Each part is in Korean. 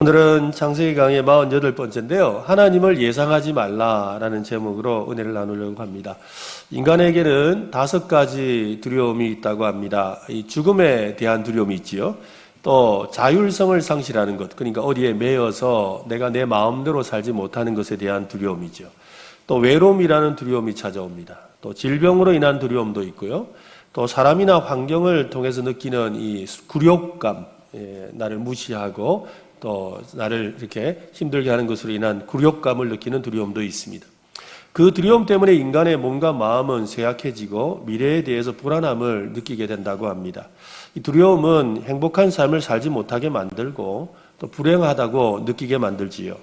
오늘은 창세기 강의 48번째인데요. 하나님을 예상하지 말라라는 제목으로 은혜를 나누려고 합니다. 인간에게는 5가지 두려움이 있다고 합니다. 이 죽음에 대한 두려움이 있지요. 또 자율성을 상실하는 것, 그러니까 어디에 매여서 내가 내 마음대로 살지 못하는 것에 대한 두려움이죠. 또 외로움이라는 두려움이 찾아옵니다. 또 질병으로 인한 두려움도 있고요. 또 사람이나 환경을 통해서 느끼는 이 굴욕감, 나를 무시하고 또 나를 이렇게 힘들게 하는 것으로 인한 굴욕감을 느끼는 두려움도 있습니다. 그 두려움 때문에 인간의 몸과 마음은 쇠약해지고 미래에 대해서 불안함을 느끼게 된다고 합니다. 이 두려움은 행복한 삶을 살지 못하게 만들고 또 불행하다고 느끼게 만들지요.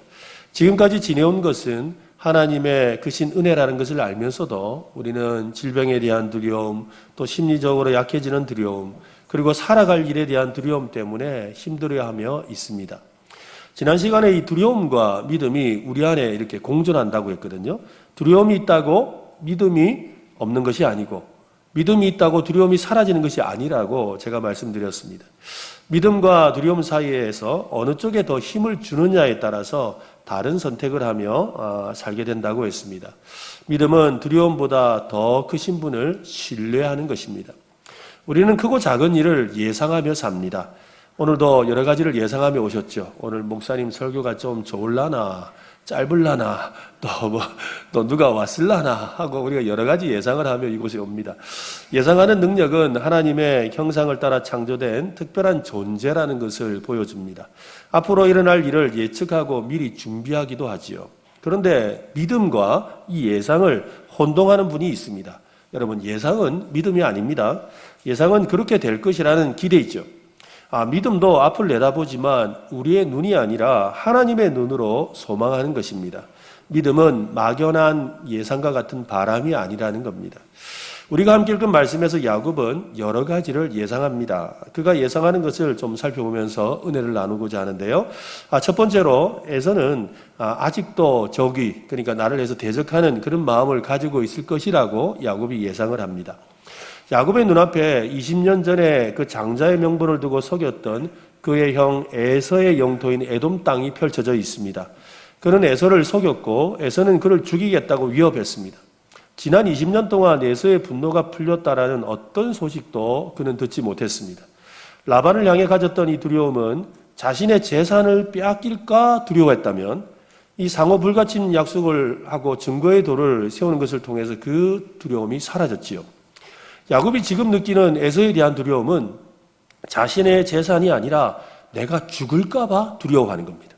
지금까지 지내온 것은 하나님의 크신 은혜라는 것을 알면서도 우리는 질병에 대한 두려움, 또 심리적으로 약해지는 두려움, 그리고 살아갈 일에 대한 두려움 때문에 힘들어하며 있습니다. 지난 시간에 이 두려움과 믿음이 우리 안에 이렇게 공존한다고 했거든요. 두려움이 있다고 믿음이 없는 것이 아니고, 믿음이 있다고 두려움이 사라지는 것이 아니라고 제가 말씀드렸습니다. 믿음과 두려움 사이에서 어느 쪽에 더 힘을 주느냐에 따라서 다른 선택을 하며 살게 된다고 했습니다. 믿음은 두려움보다 더 크신 분을 신뢰하는 것입니다. 우리는 크고 작은 일을 예상하며 삽니다. 오늘도 여러 가지를 예상하며 오셨죠. 오늘 목사님 설교가 좀 좋을라나, 짧을라나, 또 누가 왔을라나 하고 우리가 여러 가지 예상을 하며 이곳에 옵니다. 예상하는 능력은 하나님의 형상을 따라 창조된 특별한 존재라는 것을 보여줍니다. 앞으로 일어날 일을 예측하고 미리 준비하기도 하지요. 그런데 믿음과 이 예상을 혼동하는 분이 있습니다. 여러분, 예상은 믿음이 아닙니다. 예상은 그렇게 될 것이라는 기대이죠. 믿음도 앞을 내다보지만 우리의 눈이 아니라 하나님의 눈으로 소망하는 것입니다. 믿음은 막연한 예상과 같은 바람이 아니라는 겁니다. 우리가 함께 읽은 말씀에서 야곱은 여러 가지를 예상합니다. 그가 예상하는 것을 좀 살펴보면서 은혜를 나누고자 하는데요. 첫 번째로 에서는 아직도 적이, 그러니까 나를 해서 대적하는 그런 마음을 가지고 있을 것이라고 야곱이 예상을 합니다. 야곱의 눈앞에 20년 전에 그 장자의 명분을 두고 속였던 그의 형 에서의 영토인 에돔 땅이 펼쳐져 있습니다. 그는 에서를 속였고 에서는 그를 죽이겠다고 위협했습니다. 지난 20년 동안 에서의 분노가 풀렸다라는 어떤 소식도 그는 듣지 못했습니다. 라반을 향해 가졌던 이 두려움은 자신의 재산을 빼앗길까 두려워했다면 이 상호 불가침 약속을 하고 증거의 도를 세우는 것을 통해서 그 두려움이 사라졌지요. 야곱이 지금 느끼는 에서에 대한 두려움은 자신의 재산이 아니라 내가 죽을까 봐 두려워하는 겁니다.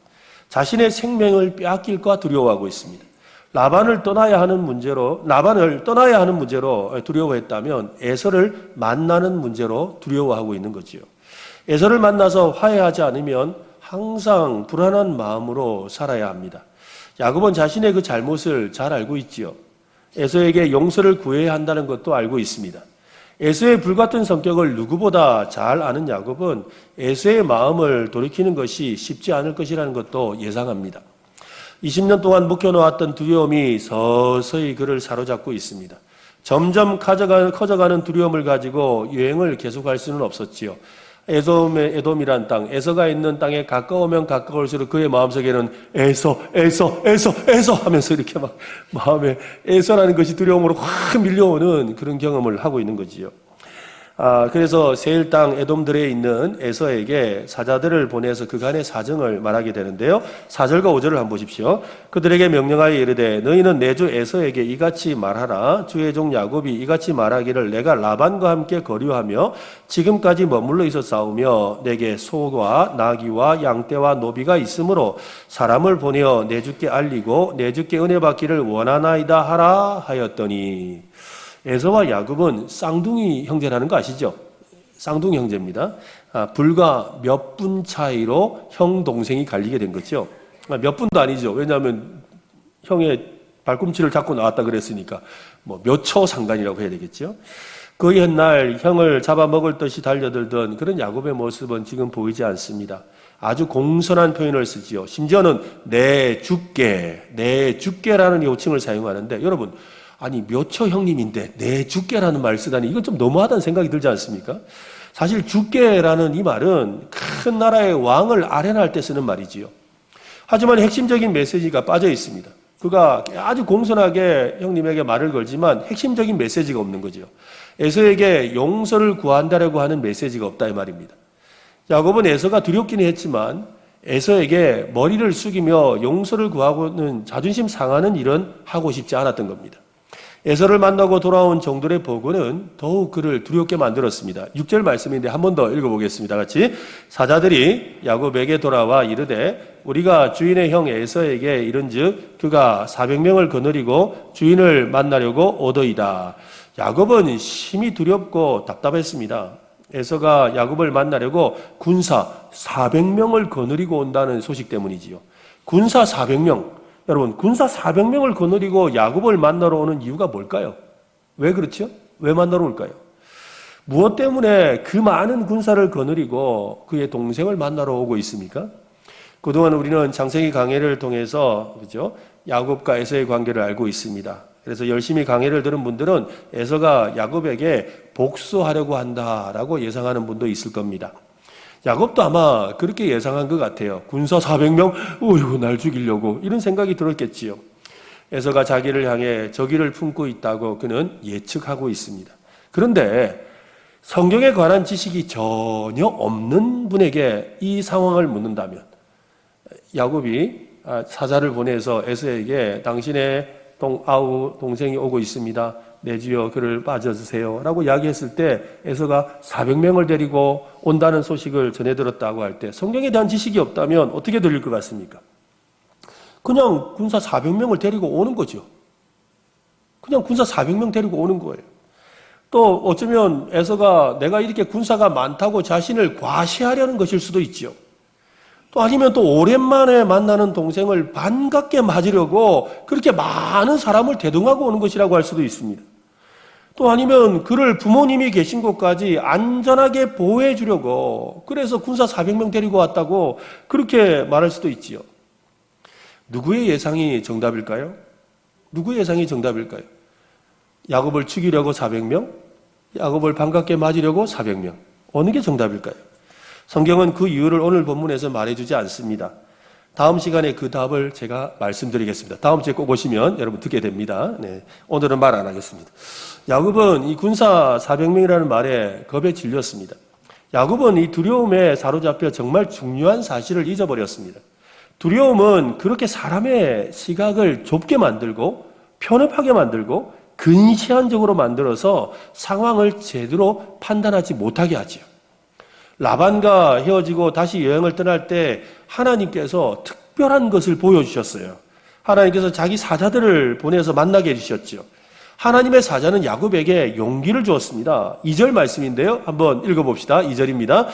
자신의 생명을 빼앗길까 두려워하고 있습니다. 라반을 떠나야 하는 문제로 두려워했다면 에서를 만나는 문제로 두려워하고 있는 거지요. 에서를 만나서 화해하지 않으면 항상 불안한 마음으로 살아야 합니다. 야곱은 자신의 그 잘못을 잘 알고 있지요. 에서에게 용서를 구해야 한다는 것도 알고 있습니다. 에서의 불같은 성격을 누구보다 잘 아는 야곱은 에서의 마음을 돌이키는 것이 쉽지 않을 것이라는 것도 예상합니다. 20년 동안 묵혀놓았던 두려움이 서서히 그를 사로잡고 있습니다. 점점 커져가는 두려움을 가지고 여행을 계속할 수는 없었지요. 에돔이란 땅, 에서가 있는 땅에 가까우면 가까울수록 그의 마음속에는 에서 하면서 이렇게 막 마음에 에서라는 것이 두려움으로 확 밀려오는 그런 경험을 하고 있는 거지요. 그래서 세일 땅 에돔들에 있는 에서에게 사자들을 보내서 그간의 사정을 말하게 되는데요. 4절과 5절을 한번 보십시오. 그들에게 명령하여 이르되 너희는 내 주 에서에게 이같이 말하라. 주의 종 야곱이 이같이 말하기를 내가 라반과 함께 거류하며 지금까지 머물러 있어 싸우며 내게 소와 나귀와 양떼와 노비가 있으므로 사람을 보내어 내 주께 알리고 내 주께 은혜 받기를 원하나이다 하라 하였더니, 에서와 야곱은 쌍둥이 형제라는 거 아시죠? 쌍둥이 형제입니다. 불과 몇 분 차이로 형 동생이 갈리게 된 거죠. 몇 분도 아니죠. 왜냐하면 형의 발꿈치를 잡고 나왔다 그랬으니까 몇 초 상관이라고 해야 되겠죠. 그 옛날 형을 잡아먹을 듯이 달려들던 그런 야곱의 모습은 지금 보이지 않습니다. 아주 공손한 표현을 쓰지요. 심지어는 내 주께라는 호칭을 사용하는데, 여러분, 아니 몇 초 형님인데 내 주께라는 말 쓰다니 이건 좀 너무하다는 생각이 들지 않습니까? 사실 죽게라는 이 말은 큰 나라의 왕을 아련할 때 쓰는 말이지요. 하지만 핵심적인 메시지가 빠져 있습니다. 그가 아주 공손하게 형님에게 말을 걸지만 핵심적인 메시지가 없는 거죠. 에서에게 용서를 구한다라고 하는 메시지가 없다 이 말입니다. 야곱은 에서가 두렵기는 했지만 에서에게 머리를 숙이며 용서를 구하고는 자존심 상하는 일은 하고 싶지 않았던 겁니다. 에서를 만나고 돌아온 종들의 보고는 더욱 그를 두렵게 만들었습니다. 6절 말씀인데 한 번 더 읽어보겠습니다. 같이. 사자들이 야곱에게 돌아와 이르되 우리가 주인의 형 에서에게 이른즉 그가 400명을 거느리고 주인을 만나려고 오더이다. 야곱은 심히 두렵고 답답했습니다. 에서가 야곱을 만나려고 군사 400명을 거느리고 온다는 소식 때문이지요. 군사 400명. 여러분, 군사 400명을 거느리고 야곱을 만나러 오는 이유가 뭘까요? 왜 그렇죠? 왜 만나러 올까요? 무엇 때문에 그 많은 군사를 거느리고 그의 동생을 만나러 오고 있습니까? 그동안 우리는 창세기 강해를 통해서 그죠? 야곱과 에서의 관계를 알고 있습니다. 그래서 열심히 강해를 들은 분들은 에서가 야곱에게 복수하려고 한다라고 예상하는 분도 있을 겁니다. 야곱도 아마 그렇게 예상한 것 같아요. 군사 400명? 어이구, 날 죽이려고. 이런 생각이 들었겠지요. 에서가 자기를 향해 적의를 품고 있다고 그는 예측하고 있습니다. 그런데 성경에 관한 지식이 전혀 없는 분에게 이 상황을 묻는다면 야곱이 사자를 보내서 에서에게 당신의 동생이 오고 있습니다. 내 주여 그를 빠져주세요 라고 이야기했을 때 에서가 400명을 데리고 온다는 소식을 전해 들었다고 할 때 성경에 대한 지식이 없다면 어떻게 들릴 것 같습니까? 그냥 군사 400명을 데리고 오는 거죠. 그냥 군사 400명 데리고 오는 거예요. 또 어쩌면 에서가 내가 이렇게 군사가 많다고 자신을 과시하려는 것일 수도 있죠. 또 아니면 또 오랜만에 만나는 동생을 반갑게 맞으려고 그렇게 많은 사람을 대동하고 오는 것이라고 할 수도 있습니다. 또 아니면 그를 부모님이 계신 곳까지 안전하게 보호해 주려고 그래서 군사 400명 데리고 왔다고 그렇게 말할 수도 있지요. 누구의 예상이 정답일까요? 누구의 예상이 정답일까요? 야곱을 죽이려고 400명? 야곱을 반갑게 맞으려고 400명? 어느 게 정답일까요? 성경은 그 이유를 오늘 본문에서 말해주지 않습니다. 다음 시간에 그 답을 제가 말씀드리겠습니다. 다음 주에 꼭 오시면 여러분 듣게 됩니다. 네, 오늘은 말 안 하겠습니다. 야곱은 이 군사 400명이라는 말에 겁에 질렸습니다. 야곱은 이 두려움에 사로잡혀 정말 중요한 사실을 잊어버렸습니다. 두려움은 그렇게 사람의 시각을 좁게 만들고 편협하게 만들고 근시안적으로 만들어서 상황을 제대로 판단하지 못하게 하지요. 라반과 헤어지고 다시 여행을 떠날 때 하나님께서 특별한 것을 보여주셨어요. 하나님께서 자기 사자들을 보내서 만나게 해주셨죠. 하나님의 사자는 야곱에게 용기를 주었습니다. 2절 말씀인데요. 한번 읽어봅시다. 2절입니다.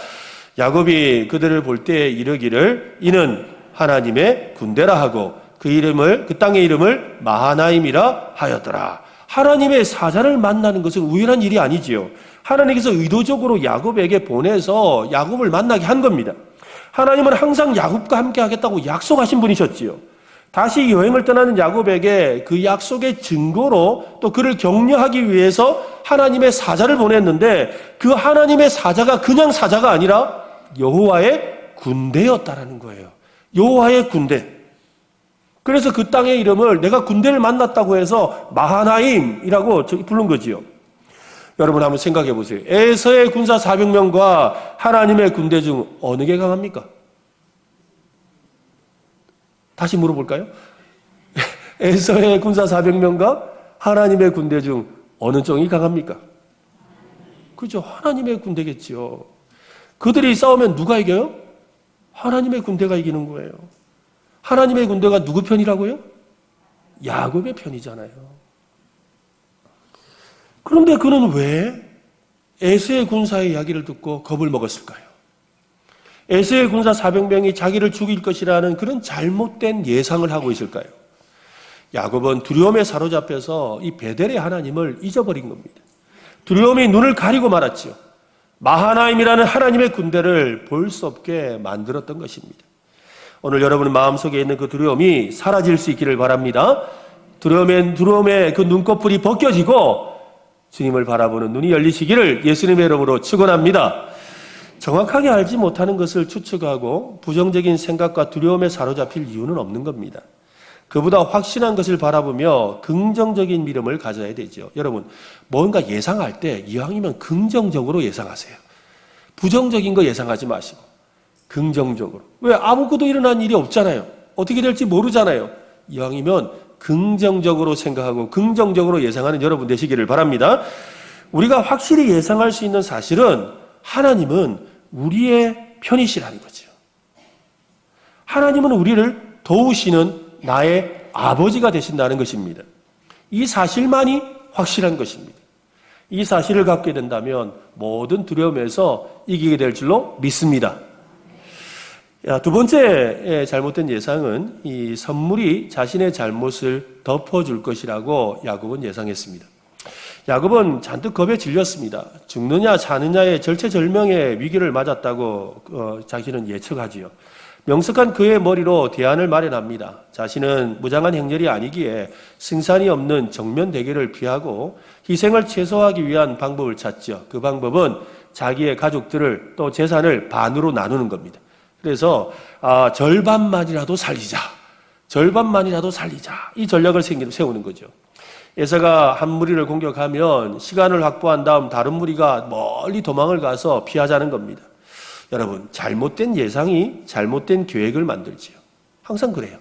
야곱이 그들을 볼 때 이르기를 이는 하나님의 군대라 하고 그 땅의 이름을 마하나임이라 하였더라. 하나님의 사자를 만나는 것은 우연한 일이 아니지요. 하나님께서 의도적으로 야곱에게 보내서 야곱을 만나게 한 겁니다. 하나님은 항상 야곱과 함께 하겠다고 약속하신 분이셨지요. 다시 여행을 떠나는 야곱에게 그 약속의 증거로 또 그를 격려하기 위해서 하나님의 사자를 보냈는데 그 하나님의 사자가 그냥 사자가 아니라 여호와의 군대였다라는 거예요. 여호와의 군대. 그래서 그 땅의 이름을 내가 군대를 만났다고 해서 마하나임이라고 부른 거지요. 여러분 한번 생각해 보세요. 에서의 군사 400명과 하나님의 군대 중 어느 게 강합니까? 다시 물어볼까요? 에서의 군사 400명과 하나님의 군대 중 어느 쪽이 강합니까? 그죠? 하나님의 군대겠지요. 그들이 싸우면 누가 이겨요? 하나님의 군대가 이기는 거예요. 하나님의 군대가 누구 편이라고요? 야곱의 편이잖아요. 그런데 그는 왜 에서의 군사의 이야기를 듣고 겁을 먹었을까요? 에서의 군사 400명이 자기를 죽일 것이라는 그런 잘못된 예상을 하고 있을까요? 야곱은 두려움에 사로잡혀서 이 베델의 하나님을 잊어버린 겁니다. 두려움이 눈을 가리고 말았지요. 마하나임이라는 하나님의 군대를 볼 수 없게 만들었던 것입니다. 오늘 여러분 마음속에 있는 그 두려움이 사라질 수 있기를 바랍니다. 두려움의 그 눈꺼풀이 벗겨지고 주님을 바라보는 눈이 열리시기를 예수님의 이름으로 축원합니다. 정확하게 알지 못하는 것을 추측하고 부정적인 생각과 두려움에 사로잡힐 이유는 없는 겁니다. 그보다 확실한 것을 바라보며 긍정적인 믿음을 가져야 되죠. 여러분, 뭔가 예상할 때 이왕이면 긍정적으로 예상하세요. 부정적인 거 예상하지 마시고 긍정적으로. 왜? 아무것도 일어난 일이 없잖아요. 어떻게 될지 모르잖아요. 이왕이면 긍정적으로 생각하고 긍정적으로 예상하는 여러분 되시기를 바랍니다. 우리가 확실히 예상할 수 있는 사실은 하나님은 우리의 편이시라는 거죠. 하나님은 우리를 도우시는 나의 아버지가 되신다는 것입니다. 이 사실만이 확실한 것입니다. 이 사실을 갖게 된다면 모든 두려움에서 이기게 될 줄로 믿습니다. 두 번째 잘못된 예상은 이 선물이 자신의 잘못을 덮어줄 것이라고 야곱은 예상했습니다. 야곱은 잔뜩 겁에 질렸습니다. 죽느냐 사느냐의 절체절명의 위기를 맞았다고 자신은 예측하지요. 명석한 그의 머리로 대안을 마련합니다. 자신은 무장한 행렬이 아니기에 승산이 없는 정면 대결을 피하고 희생을 최소화하기 위한 방법을 찾죠. 그 방법은 자기의 가족들을 또 재산을 반으로 나누는 겁니다. 그래서 절반만이라도 살리자. 절반만이라도 살리자. 이 전략을 세우는 거죠. 에서가 한 무리를 공격하면 시간을 확보한 다음 다른 무리가 멀리 도망을 가서 피하자는 겁니다. 여러분, 잘못된 예상이 잘못된 계획을 만들지요. 항상 그래요.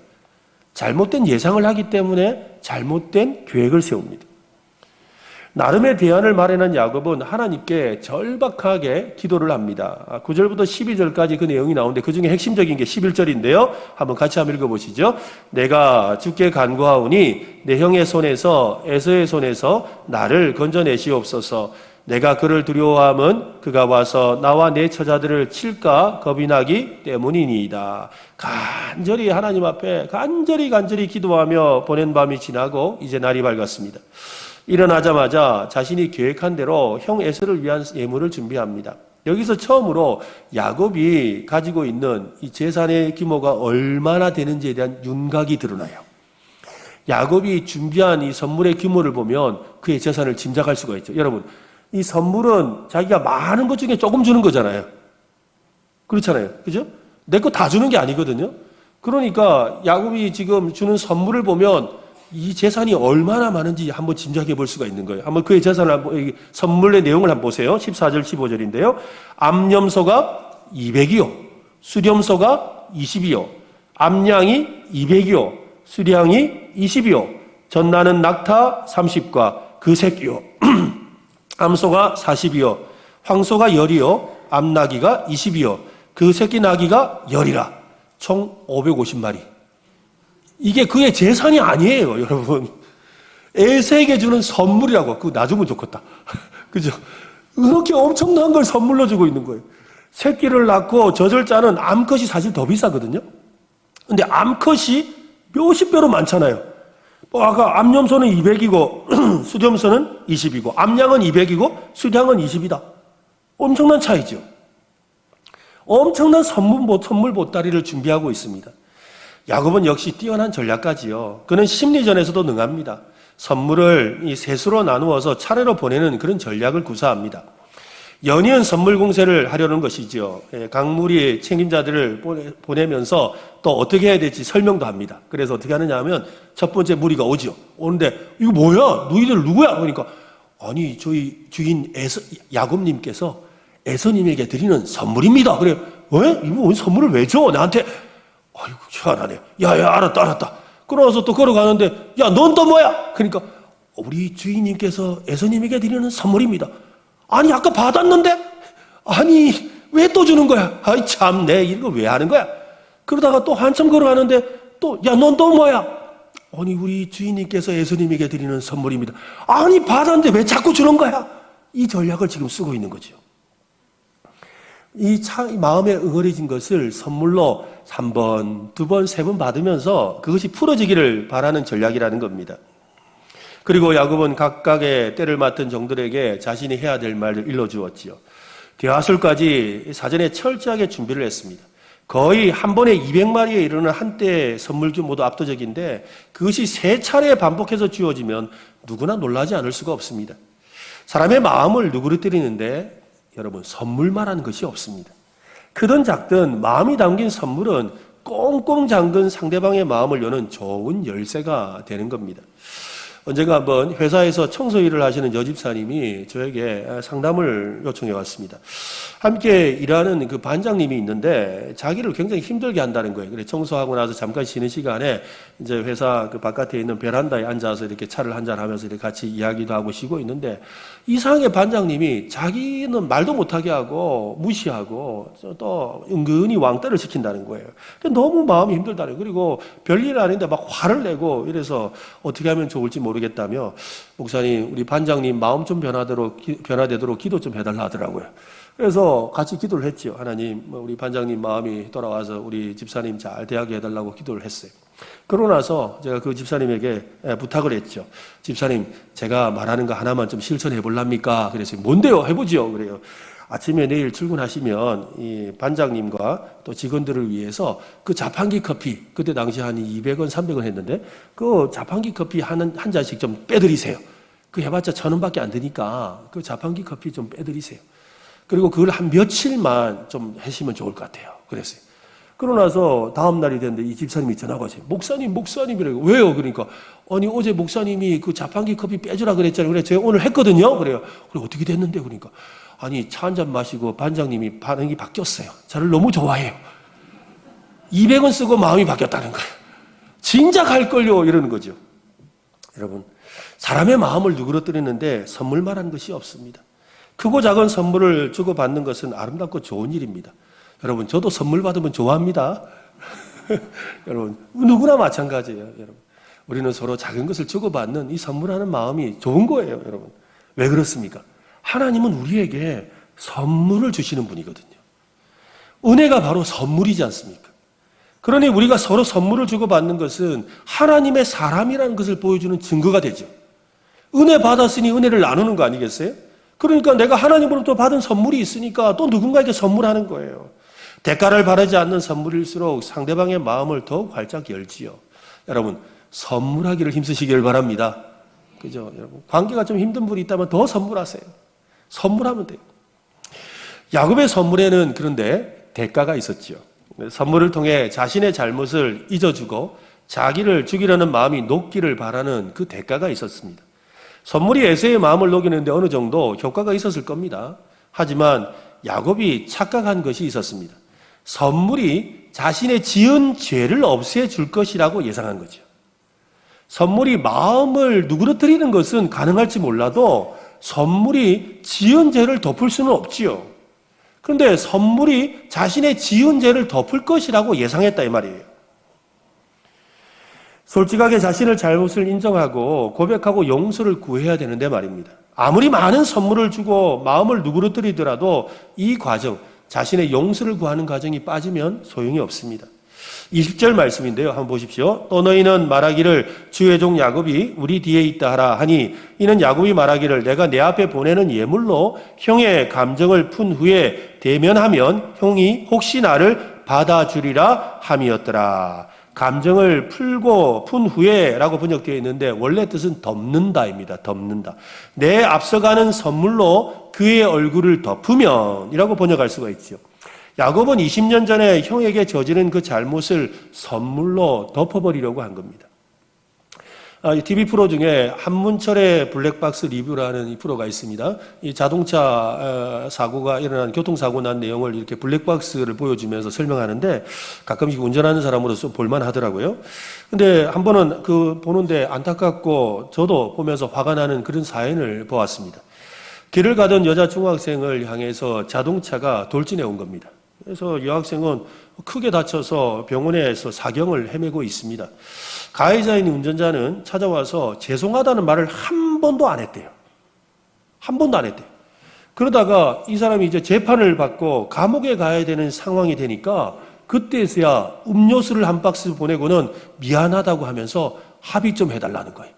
잘못된 예상을 하기 때문에 잘못된 계획을 세웁니다. 나름의 대안을 마련한 야곱은 하나님께 절박하게 기도를 합니다. 9절부터 12절까지 그 내용이 나오는데 그 중에 핵심적인 게 11절인데요. 한번 같이 한번 읽어보시죠. 내가 주께 간구하오니 내 형의 손에서 에서의 손에서 나를 건져내시옵소서. 내가 그를 두려워함은 그가 와서 나와 내 처자들을 칠까 겁이 나기 때문이니이다. 간절히 하나님 앞에 간절히 기도하며 보낸 밤이 지나고 이제 날이 밝았습니다. 일어나자마자 자신이 계획한 대로 형 에서를 위한 예물을 준비합니다. 여기서 처음으로 야곱이 가지고 있는 이 재산의 규모가 얼마나 되는지에 대한 윤곽이 드러나요. 야곱이 준비한 이 선물의 규모를 보면 그의 재산을 짐작할 수가 있죠. 여러분, 이 선물은 자기가 많은 것 중에 조금 주는 거잖아요. 그렇잖아요. 그죠? 내 거 다 주는 게 아니거든요. 그러니까 야곱이 지금 주는 선물을 보면 이 재산이 얼마나 많은지 한번 짐작해 볼 수가 있는 거예요. 한번 그의 재산을 한번, 선물의 내용을 한번 보세요. 14절, 15절인데요. 암염소가 200이요. 수렴소가 20이요. 암양이 200이요. 수량이 20이요. 전나는 낙타 30과 그 새끼요. 암소가 40이요. 황소가 10이요. 암나귀가 20이요. 그 새끼 나귀가 10이라. 총 550마리. 이게 그의 재산이 아니에요, 여러분. 에서에게 주는 선물이라고. 그거 놔주면 좋겠다. 그죠? 그렇게 엄청난 걸 선물로 주고 있는 거예요. 새끼를 낳고 젖을 암컷이 사실 더 비싸거든요. 근데 암컷이 몇십 배로 많잖아요. 아까 암염소는 200이고 수렴소는 20이고 암양은 200이고 수량은 20이다. 엄청난 차이죠. 엄청난 선물 보따리를 준비하고 있습니다. 야곱은 역시 뛰어난 전략가지요. 그는 심리전에서도 능합니다. 선물을 이 셋으로 나누어서 차례로 보내는 그런 전략을 구사합니다. 연이은 선물 공세를 하려는 것이지요. 각 무리의 책임자들을 보내면서 또 어떻게 해야 될지 설명도 합니다. 그래서 어떻게 하느냐 하면 첫 번째 무리가 오죠. 오는데 이거 뭐야? 너희들 누구야? 그러니까 아니 저희 주인 야곱님께서 에서님에게 드리는 선물입니다. 그래 왜? 이거 선물을 왜 줘? 나한테 아이고 희한하네. 야야 알았다. 그러고서 또 걸어가는데 야 넌 또 뭐야? 그러니까 우리 주인님께서 에서님에게 드리는 선물입니다. 아니 아까 받았는데? 아니 왜 또 주는 거야? 아이 참 내 이런 거 왜 하는 거야? 그러다가 또 한참 걸어가는데 또 야 넌 또 뭐야? 아니 우리 주인님께서 에서님에게 드리는 선물입니다. 아니 받았는데 왜 자꾸 주는 거야? 이 전략을 지금 쓰고 있는 거죠. 이 마음에 응어리진 것을 선물로 3번, 2번, 3번 받으면서 그것이 풀어지기를 바라는 전략이라는 겁니다. 그리고 야곱은 각각의 때를 맡은 종들에게 자신이 해야 될 말을 일러주었지요. 대하술까지 사전에 철저하게 준비를 했습니다. 거의 한 번에 200마리에 이르는 한때의 선물 규모도 압도적인데 그것이 3차례 반복해서 주어지면 누구나 놀라지 않을 수가 없습니다. 사람의 마음을 누그러뜨리는데 여러분, 선물만 한 것이 없습니다. 크든 작든 마음이 담긴 선물은 꽁꽁 잠근 상대방의 마음을 여는 좋은 열쇠가 되는 겁니다. 언젠가 한번 회사에서 청소 일을 하시는 여집사님이 저에게 상담을 요청해 왔습니다. 함께 일하는 그 반장님이 있는데 자기를 굉장히 힘들게 한다는 거예요. 그래 청소하고 나서 잠깐 쉬는 시간에 이제 회사 그 바깥에 있는 베란다에 앉아서 이렇게 차를 한잔 하면서 이렇게 같이 이야기도 하고 쉬고 있는데 이상하게 반장님이 자기는 말도 못하게 하고 무시하고 또 은근히 왕따를 시킨다는 거예요. 너무 마음이 힘들다는 거예요. 그리고 별일 아닌데 막 화를 내고 이래서 어떻게 하면 좋을지 모르겠다며 목사님 우리 반장님 마음 좀 변화되도록 기도 좀 해달라 하더라고요. 그래서 같이 기도를 했죠. 하나님 우리 반장님 마음이 돌아와서 우리 집사님 잘 대하게 해달라고 기도를 했어요. 그러고 나서 제가 그 집사님에게 부탁을 했죠. 집사님 제가 말하는 거 하나만 좀 실천해 볼랍니까? 그래서 뭔데요? 해보지요. 그래요. 아침에 내일 출근하시면 이 반장님과 또 직원들을 위해서 그 자판기 커피 그때 당시 한 200원 300원 했는데 그 자판기 커피 한 잔씩 좀 빼드리세요. 그 해봤자 1,000원밖에 안 드니까 그 자판기 커피 좀 빼드리세요. 그리고 그걸 한 며칠만 좀 하시면 좋을 것 같아요. 그랬어요. 그러고 나서 다음 날이 됐는데 이 집사님이 전화가 왔어요. 목사님이래요. 왜요? 그러니까 아니 어제 목사님이 그 자판기 커피 빼주라 그랬잖아요. 그래 제가 오늘 했거든요. 그래요. 그래 어떻게 됐는데? 그러니까 아니 차 한 잔 마시고 반장님이 반응이 바뀌었어요. 저를 너무 좋아해요. 200원 쓰고 마음이 바뀌었다는 거예요. 진작 할걸요 이러는 거죠. 여러분 사람의 마음을 누그러뜨리는데 선물만 한 것이 없습니다. 크고 작은 선물을 주고받는 것은 아름답고 좋은 일입니다. 여러분 저도 선물 받으면 좋아합니다. 여러분 누구나 마찬가지예요. 여러분 우리는 서로 작은 것을 주고받는 이 선물하는 마음이 좋은 거예요. 여러분 왜 그렇습니까? 하나님은 우리에게 선물을 주시는 분이거든요. 은혜가 바로 선물이지 않습니까? 그러니 우리가 서로 선물을 주고받는 것은 하나님의 사람이라는 것을 보여주는 증거가 되죠. 은혜 받았으니 은혜를 나누는 거 아니겠어요? 그러니까 내가 하나님으로부터 받은 선물이 있으니까 또 누군가에게 선물하는 거예요. 대가를 바라지 않는 선물일수록 상대방의 마음을 더욱 활짝 열지요. 여러분 선물하기를 힘쓰시길 바랍니다. 그죠? 여러분 관계가 좀 힘든 분이 있다면 더 선물하세요. 선물하면 돼요. 야곱의 선물에는 그런데 대가가 있었죠. 선물을 통해 자신의 잘못을 잊어주고 자기를 죽이려는 마음이 녹기를 바라는 그 대가가 있었습니다. 선물이 에서의 마음을 녹이는데 어느 정도 효과가 있었을 겁니다. 하지만 야곱이 착각한 것이 있었습니다. 선물이 자신의 지은 죄를 없애줄 것이라고 예상한 거죠. 선물이 마음을 누그러뜨리는 것은 가능할지 몰라도 선물이 지은 죄를 덮을 수는 없지요. 그런데 선물이 자신의 지은 죄를 덮을 것이라고 예상했다 이 말이에요. 솔직하게 자신의 잘못을 인정하고 고백하고 용서를 구해야 되는데 말입니다. 아무리 많은 선물을 주고 마음을 누그러뜨리더라도 이 과정, 자신의 용서를 구하는 과정이 빠지면 소용이 없습니다. 20절 말씀인데요. 한번 보십시오. 또 너희는 말하기를 주의 종 야곱이 우리 뒤에 있다 하라 하니 이는 야곱이 말하기를 내가 내 앞에 보내는 예물로 형의 감정을 푼 후에 대면하면 형이 혹시 나를 받아주리라 함이었더라. 감정을 풀고 푼 후에 라고 번역되어 있는데 원래 뜻은 덮는다입니다. 덮는다. 내 앞서가는 선물로 그의 얼굴을 덮으면 이라고 번역할 수가 있죠. 야곱은 20년 전에 형에게 저지른 그 잘못을 선물로 덮어버리려고 한 겁니다. TV 프로 중에 한문철의 블랙박스 리뷰라는 이 프로가 있습니다. 이 자동차 사고가 일어난 교통사고 난 내용을 이렇게 블랙박스를 보여주면서 설명하는데 가끔씩 운전하는 사람으로서 볼만하더라고요. 근데 한 번은 그 보는데 안타깝고 저도 보면서 화가 나는 그런 사연을 보았습니다. 길을 가던 여자 중학생을 향해서 자동차가 돌진해 온 겁니다. 그래서 여학생은 크게 다쳐서 병원에서 사경을 헤매고 있습니다. 가해자인 운전자는 찾아와서 죄송하다는 말을 한 번도 안 했대요. 한 번도 안 했대요. 그러다가 이 사람이 이제 재판을 받고 감옥에 가야 되는 상황이 되니까 그때서야 음료수를 한 박스 보내고는 미안하다고 하면서 합의 좀 해달라는 거예요.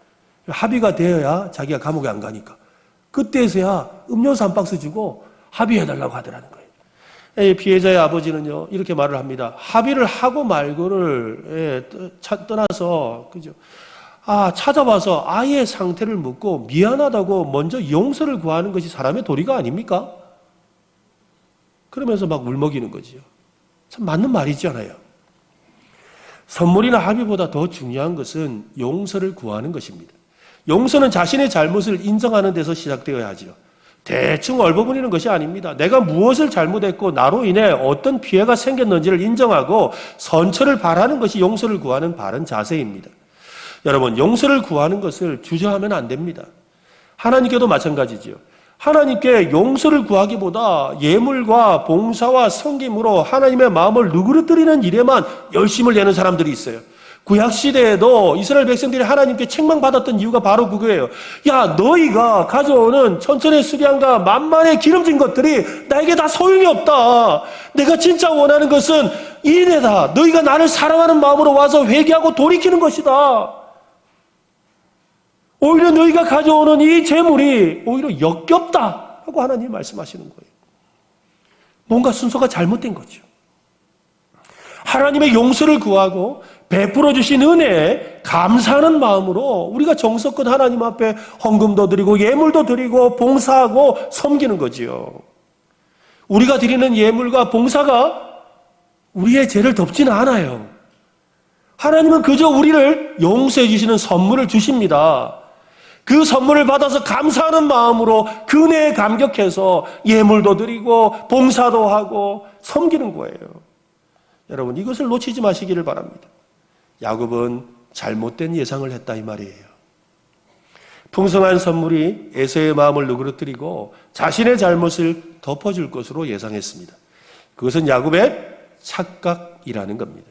합의가 되어야 자기가 감옥에 안 가니까. 그때서야 음료수 한 박스 주고 합의해달라고 하더라는 거예요. 피해자의 아버지는요, 이렇게 말을 합니다. 합의를 하고 말고를 떠나서, 그죠? 찾아와서 아이의 상태를 묻고 미안하다고 먼저 용서를 구하는 것이 사람의 도리가 아닙니까? 그러면서 막 울먹이는 거지요. 참 맞는 말이잖아요. 선물이나 합의보다 더 중요한 것은 용서를 구하는 것입니다. 용서는 자신의 잘못을 인정하는 데서 시작되어야 하죠. 대충 얼버무리는 것이 아닙니다. 내가 무엇을 잘못했고 나로 인해 어떤 피해가 생겼는지를 인정하고 선처를 바라는 것이 용서를 구하는 바른 자세입니다. 여러분, 용서를 구하는 것을 주저하면 안 됩니다. 하나님께도 마찬가지지요. 하나님께 용서를 구하기보다 예물과 봉사와 섬김으로 하나님의 마음을 누그러뜨리는 일에만 열심을 내는 사람들이 있어요. 구약시대에도 이스라엘 백성들이 하나님께 책망받았던 이유가 바로 그거예요. 야, 너희가 가져오는 천천의 수량과 만만의 기름진 것들이 나에게 다 소용이 없다. 내가 진짜 원하는 것은 이내다. 너희가 나를 사랑하는 마음으로 와서 회개하고 돌이키는 것이다. 오히려 너희가 가져오는 이 재물이 오히려 역겹다 하고 하나님이 말씀하시는 거예요. 뭔가 순서가 잘못된 거죠. 하나님의 용서를 구하고 베풀어 주신 은혜에 감사하는 마음으로 우리가 정성껏 하나님 앞에 헌금도 드리고 예물도 드리고 봉사하고 섬기는 거지요. 우리가 드리는 예물과 봉사가 우리의 죄를 덮지는 않아요. 하나님은 그저 우리를 용서해 주시는 선물을 주십니다. 그 선물을 받아서 감사하는 마음으로 그 은혜에 감격해서 예물도 드리고 봉사도 하고 섬기는 거예요. 여러분, 이것을 놓치지 마시기를 바랍니다. 야곱은 잘못된 예상을 했다 이 말이에요. 풍성한 선물이 에서의 마음을 누그러뜨리고 자신의 잘못을 덮어줄 것으로 예상했습니다. 그것은 야곱의 착각이라는 겁니다.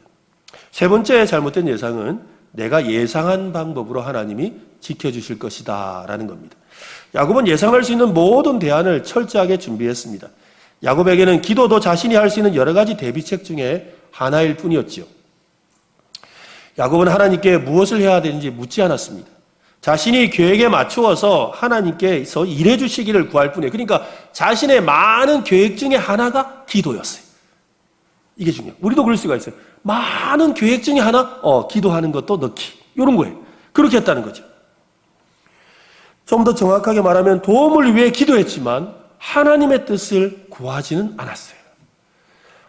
세 번째 잘못된 예상은 내가 예상한 방법으로 하나님이 지켜주실 것이다 라는 겁니다. 야곱은 예상할 수 있는 모든 대안을 철저하게 준비했습니다. 야곱에게는 기도도 자신이 할 수 있는 여러 가지 대비책 중에 하나일 뿐이었지요. 야곱은 하나님께 무엇을 해야 되는지 묻지 않았습니다. 자신이 계획에 맞추어서 하나님께서 일해 주시기를 구할 뿐이에요. 그러니까 자신의 많은 계획 중에 하나가 기도였어요. 이게 중요해요. 우리도 그럴 수가 있어요. 많은 계획 중에 하나, 기도하는 것도 넣기. 이런 거예요. 그렇게 했다는 거죠. 좀 더 정확하게 말하면 도움을 위해 기도했지만 하나님의 뜻을 구하지는 않았어요.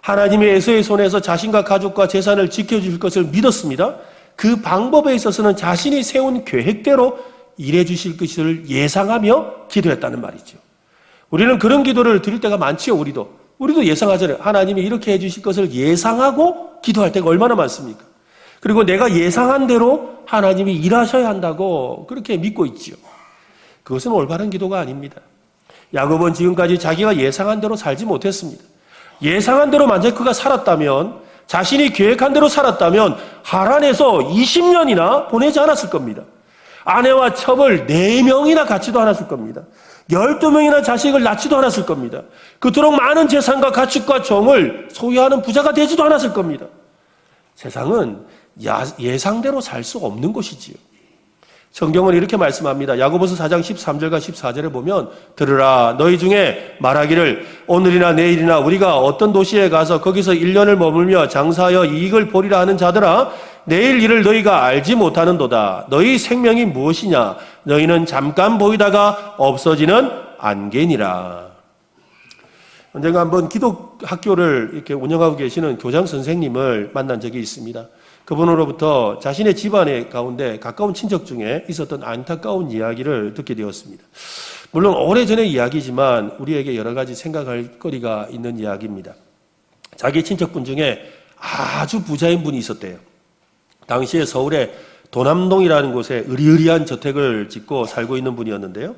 하나님이 에서의 손에서 자신과 가족과 재산을 지켜주실 것을 믿었습니다. 그 방법에 있어서는 자신이 세운 계획대로 일해 주실 것을 예상하며 기도했다는 말이죠. 우리는 그런 기도를 드릴 때가 많지요. 우리도 예상하잖아요. 하나님이 이렇게 해 주실 것을 예상하고 기도할 때가 얼마나 많습니까? 그리고 내가 예상한 대로 하나님이 일하셔야 한다고 그렇게 믿고 있지요. 그것은 올바른 기도가 아닙니다. 야곱은 지금까지 자기가 예상한 대로 살지 못했습니다. 예상한 대로 만약 그가 살았다면, 자신이 계획한 대로 살았다면 하란에서 20년이나 보내지 않았을 겁니다. 아내와 첩을 4명이나 갖지도 않았을 겁니다. 12명이나 자식을 낳지도 않았을 겁니다. 그토록 많은 재산과 가축과 정을 소유하는 부자가 되지도 않았을 겁니다. 세상은 예상대로 살 수 없는 것이지요. 성경은 이렇게 말씀합니다. 야고보서 4장 13절과 14절에 보면 들으라, 너희 중에 말하기를 오늘이나 내일이나 우리가 어떤 도시에 가서 거기서 1년을 머물며 장사하여 이익을 보리라 하는 자들아, 내일 일을 너희가 알지 못하는도다. 너희 생명이 무엇이냐? 너희는 잠깐 보이다가 없어지는 안개니라. 언젠가 한번 기독학교를 이렇게 운영하고 계시는 교장 선생님을 만난 적이 있습니다. 그분으로부터 자신의 집안의 가운데 가까운 친척 중에 있었던 안타까운 이야기를 듣게 되었습니다. 물론 오래전의 이야기지만 우리에게 여러 가지 생각할 거리가 있는 이야기입니다. 자기 친척분 중에 아주 부자인 분이 있었대요. 당시에 서울의 도남동이라는 곳에 으리으리한 저택을 짓고 살고 있는 분이었는데요.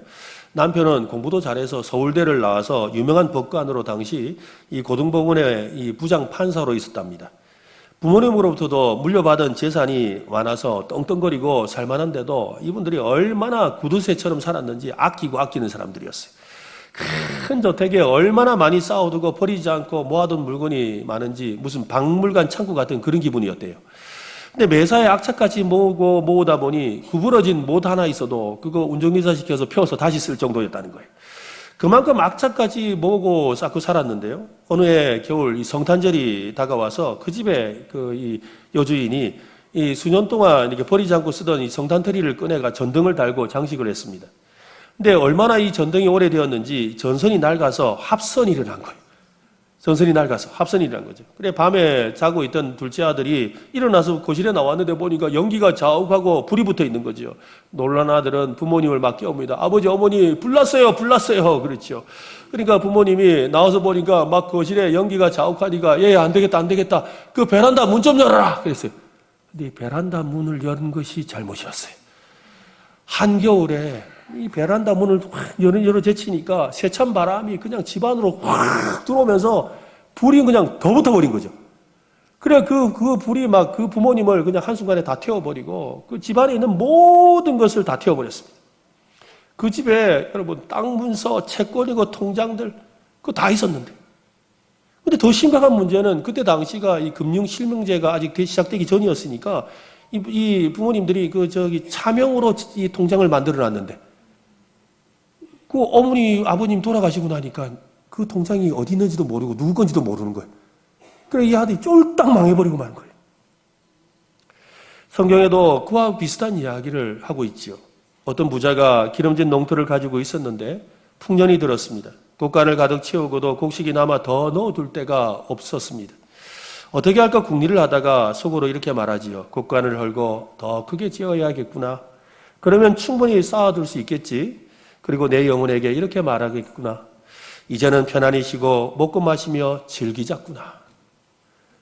남편은 공부도 잘해서 서울대를 나와서 유명한 법관으로 당시 이 고등법원의 이 부장 판사로 있었답니다. 부모님으로부터도 물려받은 재산이 많아서 떵떵거리고 살만한데도 이분들이 얼마나 구두쇠처럼 살았는지 아끼는 사람들이었어요. 큰 저택에 얼마나 많이 쌓아두고 버리지 않고 모아둔 물건이 많은지 무슨 박물관 창고 같은 그런 기분이었대요. 근데 매사에 악착같이 모으다 보니 구부러진 못 하나 있어도 그거 운전기사 시켜서 펴서 다시 쓸 정도였다는 거예요. 그만큼 악착같이 모으고 쌓고 살았는데요. 어느 해 겨울 이 성탄절이 다가와서 그 집에 이 여주인이 이 수년 동안 이렇게 버리지 않고 쓰던 이 성탄트리를 꺼내가 전등을 달고 장식을 했습니다. 근데 얼마나 이 전등이 오래되었는지 전선이 낡아서 합선이 일어난 거예요. 전선이 낡아서 합선이라는 거죠. 그래 밤에 자고 있던 둘째 아들이 일어나서 거실에 나왔는데 보니까 연기가 자욱하고 불이 붙어 있는 거죠. 놀란 아들은 부모님을 막 깨웁니다. 아버지 어머니 불났어요 불났어요 그렇죠. 그러니까 부모님이 나와서 보니까 막 거실에 연기가 자욱하니까 얘 안 되겠다 안 되겠다 그 베란다 문 좀 열어라 그랬어요. 근데 베란다 문을 여는 것이 잘못이었어요. 한겨울에 이 베란다 문을 확 열어 제치니까 세찬 바람이 그냥 집 안으로 확 들어오면서 불이 그냥 더 붙어버린 거죠. 그래, 그 불이 막 그 부모님을 그냥 한순간에 다 태워버리고 그 집안에 있는 모든 것을 다 태워버렸습니다. 그 집에 여러분 땅 문서, 채권이고 통장들 그거 다 있었는데. 근데 더 심각한 문제는 그때 당시가 이 금융 실명제가 아직 시작되기 전이었으니까 이 부모님들이 차명으로 이 통장을 만들어 놨는데 그 어머니, 아버님 돌아가시고 나니까 그 통장이 어디 있는지도 모르고 누구 건지도 모르는 거예요. 그래, 이 아들이 쫄딱 망해버리고 마는 거예요. 성경에도 그와 비슷한 이야기를 하고 있지요. 어떤 부자가 기름진 농토를 가지고 있었는데 풍년이 들었습니다. 곡간을 가득 채우고도 곡식이 남아 더 넣어둘 데가 없었습니다. 어떻게 할까 궁리를 하다가 속으로 이렇게 말하지요. 곡간을 헐고 더 크게 지어야겠구나. 그러면 충분히 쌓아둘 수 있겠지. 그리고 내 영혼에게 이렇게 말하겠구나. 이제는 편안히 쉬고 먹고 마시며 즐기자꾸나.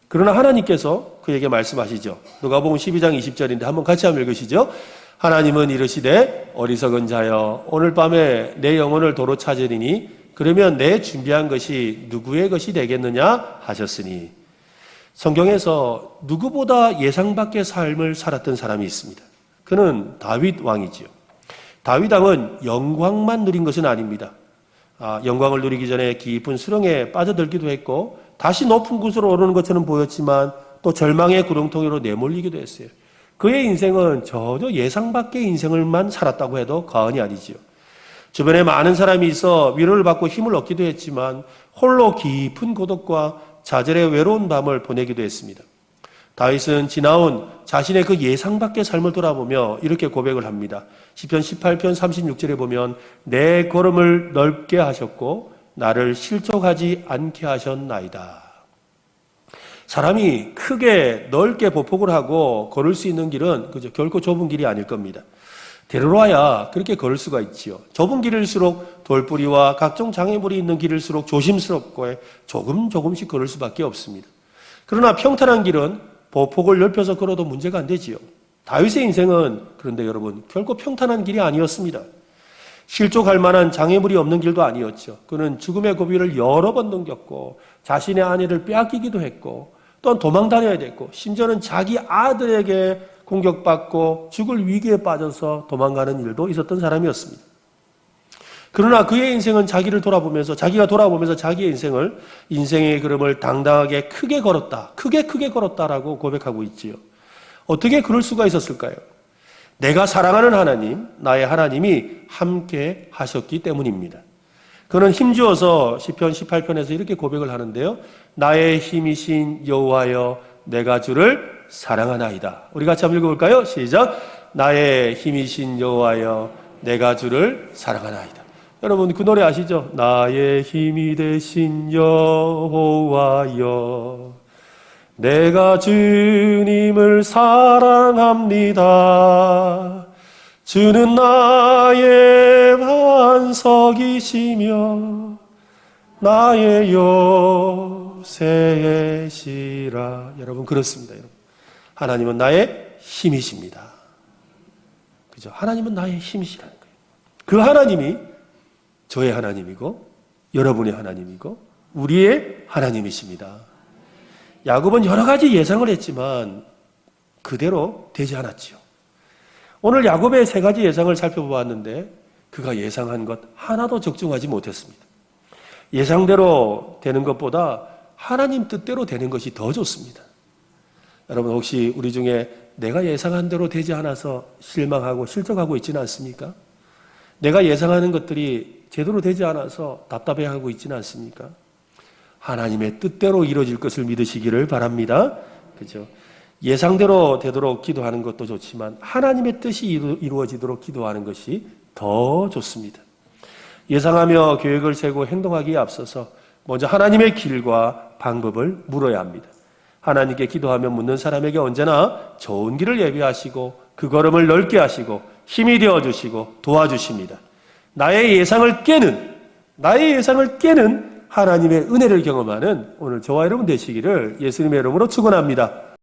그러나 하나님께서 그에게 말씀하시죠. 누가복음 12장 20절인데 한번 같이 한번 읽으시죠. 하나님은 이르시되 어리석은 자여 오늘 밤에 내 영혼을 도로 찾으리니 그러면 내 준비한 것이 누구의 것이 되겠느냐 하셨으니. 성경에서 누구보다 예상 밖의 삶을 살았던 사람이 있습니다. 그는 다윗 왕이지요. 다윗 왕은 영광만 누린 것은 아닙니다. 영광을 누리기 전에 깊은 수렁에 빠져들기도 했고 다시 높은 곳으로 오르는 것처럼 보였지만 또 절망의 구렁텅이로 내몰리기도 했어요. 그의 인생은 전혀 예상 밖의 인생을만 살았다고 해도 과언이 아니지요. 주변에 많은 사람이 있어 위로를 받고 힘을 얻기도 했지만 홀로 깊은 고독과 좌절의 외로운 밤을 보내기도 했습니다. 다윗은 지나온 자신의 그 예상 밖의 삶을 돌아보며 이렇게 고백을 합니다. 시편 18편 36절에 보면 내 걸음을 넓게 하셨고 나를 실족하지 않게 하셨나이다. 사람이 크게 넓게 보폭을 하고 걸을 수 있는 길은 결코 좁은 길이 아닐 겁니다. 데려와야 그렇게 걸을 수가 있지요. 좁은 길일수록 돌뿌리와 각종 장애물이 있는 길일수록 조심스럽고 조금씩 걸을 수밖에 없습니다. 그러나 평탄한 길은 보폭을 넓혀서 걸어도 문제가 안 되지요. 다윗의 인생은 그런데 여러분 결코 평탄한 길이 아니었습니다. 실족할 만한 장애물이 없는 길도 아니었죠. 그는 죽음의 고비를 여러 번 넘겼고 자신의 아내를 빼앗기기도 했고 또한 도망 다녀야 됐고 심지어는 자기 아들에게 공격받고 죽을 위기에 빠져서 도망가는 일도 있었던 사람이었습니다. 그러나 그의 인생은 자기가 돌아보면서 자기의 인생의 걸음을 당당하게 크게 걸었다. 크게 걸었다라고 고백하고 있지요. 어떻게 그럴 수가 있었을까요? 내가 사랑하는 하나님, 나의 하나님이 함께 하셨기 때문입니다. 그는 힘주어서 시편 18편에서 이렇게 고백을 하는데요. 나의 힘이신 여호와여 내가 주를 사랑하나이다. 우리 같이 한번 읽어볼까요? 시작. 나의 힘이신 여호와여 내가 주를 사랑하나이다. 여러분 그 노래 아시죠? 나의 힘이 되신 여호와여 내가 주님을 사랑합니다. 주는 나의 반석이시며 나의 요새시라. 여러분 그렇습니다. 여러분. 하나님은 나의 힘이십니다. 그죠? 하나님은 나의 힘이시라는 거예요. 그 하나님이 저의 하나님이고 여러분의 하나님이고 우리의 하나님이십니다. 야곱은 여러 가지 예상을 했지만 그대로 되지 않았지요. 오늘 야곱의 세 가지 예상을 살펴보았는데 그가 예상한 것 하나도 적중하지 못했습니다. 예상대로 되는 것보다 하나님 뜻대로 되는 것이 더 좋습니다. 여러분 혹시 우리 중에 내가 예상한 대로 되지 않아서 실망하고 실족하고 있지는 않습니까? 내가 예상하는 것들이 제대로 되지 않아서 답답해하고 있지는 않습니까? 하나님의 뜻대로 이루어질 것을 믿으시기를 바랍니다. 그죠? 예상대로 되도록 기도하는 것도 좋지만 하나님의 뜻이 이루어지도록 기도하는 것이 더 좋습니다. 예상하며 계획을 세고 행동하기에 앞서서 먼저 하나님의 길과 방법을 물어야 합니다. 하나님께 기도하며 묻는 사람에게 언제나 좋은 길을 예비하시고 그 걸음을 넓게 하시고 힘이 되어주시고 도와주십니다. 나의 예상을 깨는 하나님의 은혜를 경험하는 오늘 저와 여러분 되시기를 예수님의 이름으로 축원합니다.